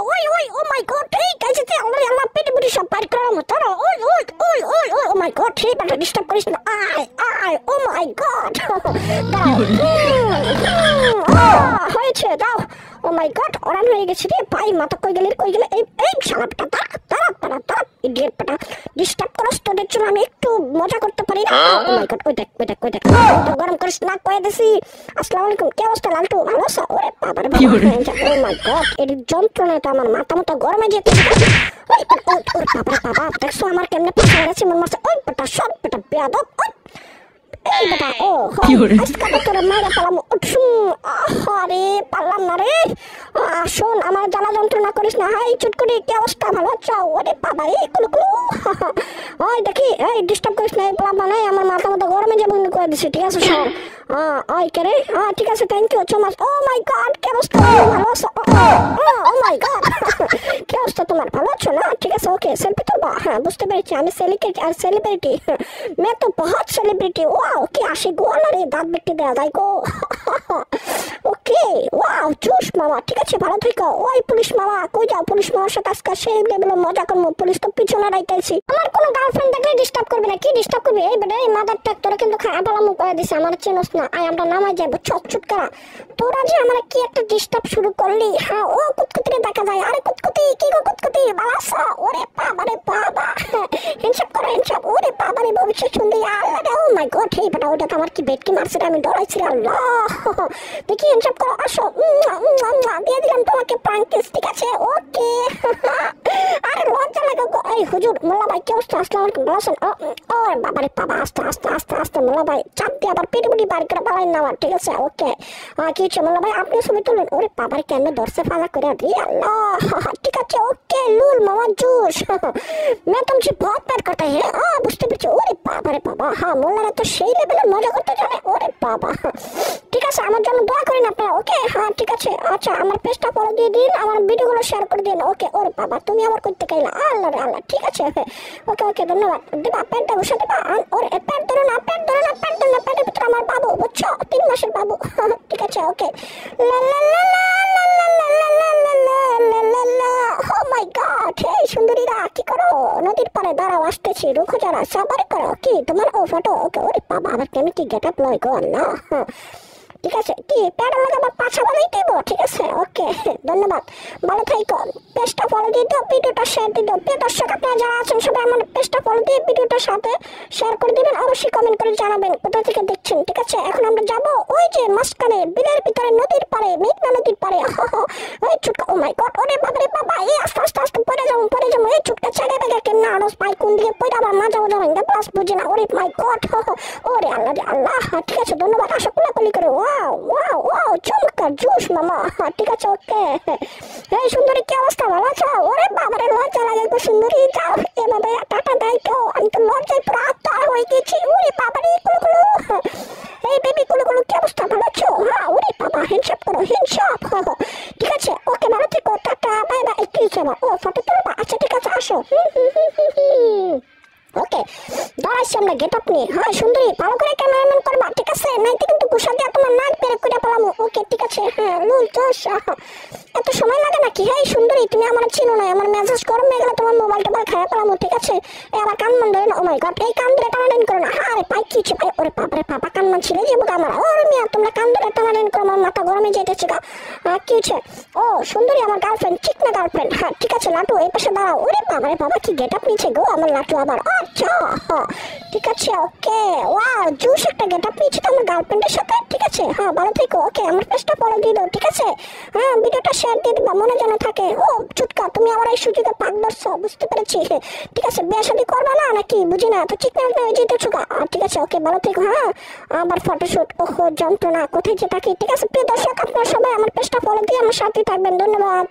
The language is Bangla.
ওই ওই ও মাই গড এই কাজেতে আল্লাহ আল্লাহ পেটে বুড়ি সব পার করার মতো ওই ওই ওই ওই ওই ও my god hey Bata disturb করিস না আয় আয় ও মাই গড হয়েছে দাও ও মাই গড অরান হয়ে গেছে রে ভাই মাথা কই গেলে এই এই শালাটা তারা ইডিয়েট পাটা ডিস্টার্ব করস তোদের জন্য আমি একটু মজা করতে পারি না ও মাই গড ওই দেখ গরম করিস না কয়ে দিছি আসসালামু আলাইকুম কি অবস্থা লালটু ভালো আছো ওরে বাবা রে ও মাই গড এর যন্ত্রণাটা আমার মাথা গরমে যেতে ওই বাবা দেখছো আমার কেমনে পাশে গেছে মন মারছে ওই বেটা সব বেটা বেয়াদব এই বেটা ও আজকে তোর মায়েরা পালাম আরে পারলাম না রে শোন আমার জ্বালা যন্ত্রণা করিস না হাই চুটকুনি কি অবস্থা ভালো চাও ওরে বাবা এই কুলুকুলু ওই দেখি এই ডিস্টার্ব করিস না এই পালাম না আমার মাথা গরমে যাবো করে দিছি ঠিক আছে শোন ওই কে রে ঠিক আছে thank you so much oh my God কি অবস্থা ভালো আছো ও মাই গড কি অবস্থা তোমার ভালো আছো না ঠিক আছে ওকে সেলফি তুলবা হ্যাঁ বুঝতে পেরেছি আমি সেলিব্রিটি मैं तो बहुत सेलिब्रिटी वाओ কি আসে গো আরে দাঁত বেটে দেয়া যায় গো ওকে ওয়াও জোশ মামা ঠিক আছে ভালো থেকো ওই পুলিশ মামা কই যাও পুলিশ মামার সাথে আজকে সেই লেভেলে মজা করবো পুলিশ তো পিছনে রাইতেছি আমার কোনো গার্লফ্রেন্ড দেখলে ডিস্টার্ব করবে না কি ডিস্টার্ব করবে এই বেটা এই মাদার টাক তোরা কিন্তু খাবালামু করে দিছে আমার চিনোস না আই আমরা নামাই যাব চট করা তোরা যে আমরা কি একটা ডিস্টার্ব শুরু করলি হ্যাঁ ও কুতকুতিরে দেখা যায় আরে কুতকুতি কি গো কুতকুতি বালাসা ওরে বাবা রে বাবা হিংসাপ করে হিংসাপ ওরে বাবা রে ভবিষ্যৎ সুন্দরী আল্লাহ ও মাই গড হে বেটা ওটা আমার কি বেটকি মারছে আমি ডরাইছি আল্লাহ দেখি হিংসাপ করো আসো দিয়ে দিলাম তোমাকে প্রাঙ্ক ঠিক আছে ওকে আরে লজ্জা লাগে গো এই হুজুর মোল্লা ভাই কি অবস্থা আসসালামু আলাইকুম বলছেন ও বাবা রে বাবা আস্তে মোল্লা ভাই চাপ দিয়ে আবার পেটে বার করে পালাই না ঠিক আছে ওকে কি হচ্ছে মোল্লা ভাই আপনি ছবি তুলুন ওরে বাবার কেন ধরছে ফালা করে রে আল্লাহ ঠিক আছে ওকে লুল মামা জুস मैं तुमसे बहुत प्यार करता है বুঝতে পেরেছি ওরে বাবা রে বাবা হ্যাঁ মোল্লারা তো সেই লেভেলে মজা করতে জানে ওরে বাবা ঠিক আছে আমার জন্য দোয়া করেন আপনারা ওকে হ্যাঁ ঠিক আছে আচ্ছা আমার পেজটা ফলো দিয়ে দিন আমার ভিডিওগুলো শেয়ার করে দিন ওকে ওরে বাবা তুমি আমার করতে চাইলা আল্লাহ রে আল্লাহ ঠিক আছে ওকে ধন্যবাদ দিবা প্যান্টটা বসে দিবা ওরে প্যান্ট ধরো না প্যান্টের ভিতরে আমার বাবু বুঝছো 3 মাসের বাবু ঠিক আছে ওকে লা লা লা লা ও মাই গড এই সুন্দরীরা কি করো নদীর পাড়ে দাঁড়াও আসতেছি রুখো যারা সবার করো কি তোমার ও ফটো ওকে ওরে বাবা আবার কেমন কি গেট আপ লয় গো আল্লাহ ঠিক আছে কি প্যাডেল লাগাবার পাছা বানাই দেবো ঠিক আছে ওকে ধন্যবাদ ভালো থাইকো পেজটা ফলো দিয়ে দাও ভিডিওটা শেয়ার দিয়ে দাও প্রিয় দর্শক আপনারা যারা আছেন সবাই আমার পেজটা ফলো দিয়ে ভিডিওটার সাথে শেয়ার করে দিবেন অবশ্যই কমেন্ট করে জানাবেন কোথা থেকে দেখছেন ঠিক আছে এখন আমরা যাবো ওই যে মাঝখানে বিলের ভিতরে নদীর পাড়ে মেঘনা নদীর পাড়ে ওই চুটকা ও মাই গড ওরে বাবা রে বাবা এই আস্তে পড়ে যাবো এই চুটকা ছেড়ে বেগে কেমন আরো পাই কোন দিকে পড়ে আবার না যাবো প্লাস বুঝে না ওরে মাই গড ওরে আল্লাহ ঠিক আছে ধন্যবাদ আশা কোলাকুলি করে ওয়াও চমৎকার জুস মামা ঠিক আছে ওকে এই সুন্দরী কি অবস্থা ভালো আছো ওরে বাবারে লজ্জা লাগে গো সুন্দরী যাও এভাবে টাটা দেয় কেউ আমি তো লজ্জায় পুরো আত্মা হয়ে গেছি ওরে বাবারে কুলুকুলু এই বেবি কুলুকুলু কি অবস্থা ভালো আছো ওরে বাবা হিংসাপ করো ঠিক আছে ওকে ভালো থেকো টাটা বাই বাই কি যাবা ও ফটো তুলবা আচ্ছা ঠিক আছে আসো ওকে দাঁড়াইছি আমরা গেট আপ নিয়ে হ্যাঁ সুন্দরী ভালো করে ক্যামেরাম্যান করবা ঠিক আছে নাইতে কিন্তু গুসা দিয়ে তোমার নাক বের করে পালামো ওকে ঠিক আছে হ্যাঁ লুল জোশ এত সময় লাগে নাকি হ্যাঁ সুন্দরী তুমি আমার চিনো না আমার মেজাজ গরম হয়ে গেলে তোমার মোবাইলটা বার খায় পালামো ঠিক আছে এই আমার কান মান ধরে না ও মাই গড এই কান ধরে টানাটানি করো না আরে পাই কি ভাই ওরে বাবারে বাবা কান মান ছিলে যাবো আমার ওরে মিয়া তোমরা কান ধরে টানাটানি করো আমার মাথা গরমে যেতেছে গা কি হচ্ছে ও সুন্দরী আমার গার্লফ্রেন্ড চিকনা গার্লফ্রেন্ড হ্যাঁ ঠিক আছে লাটু এই পাশে দাঁড়াও ওরে বাবারে বাবা কি গেট আপ নিচ্ছে গো আমার লাটু আবার আচ্ছা ঠিক আছে ওকে ওয়াও জুস একটা গেট আপ নিচ্ছে তো আমার গার্লফ্রেন্ডের সাথে ঠিক আছে হ্যাঁ ভালো থেকো ওকে আমার পেজটা ফলো দিয়ে দাও ঠিক আছে হ্যাঁ ভিডিওটা শেয়ার দিয়ে দিবা মনে যেন থাকে ও চুটকা তুমি আমার এই সুযোগে পাক ধরছো বুঝতে পেরেছি ঠিক আছে বিয়ে শাদী করবা না নাকি বুঝি না তো চিকনা হয়ে যেতেছো গা ঠিক আছে ওকে ভালো থেকো হ্যাঁ আবার ফটোশুট ওহো যন্ত্রণা কোথায় যে থাকি ঠিক আছে প্রিয় দর্শক আপনারা সবাই আমার পেজটা ফলো দিয়ে আমার সাথে থাকবেন ধন্যবাদ।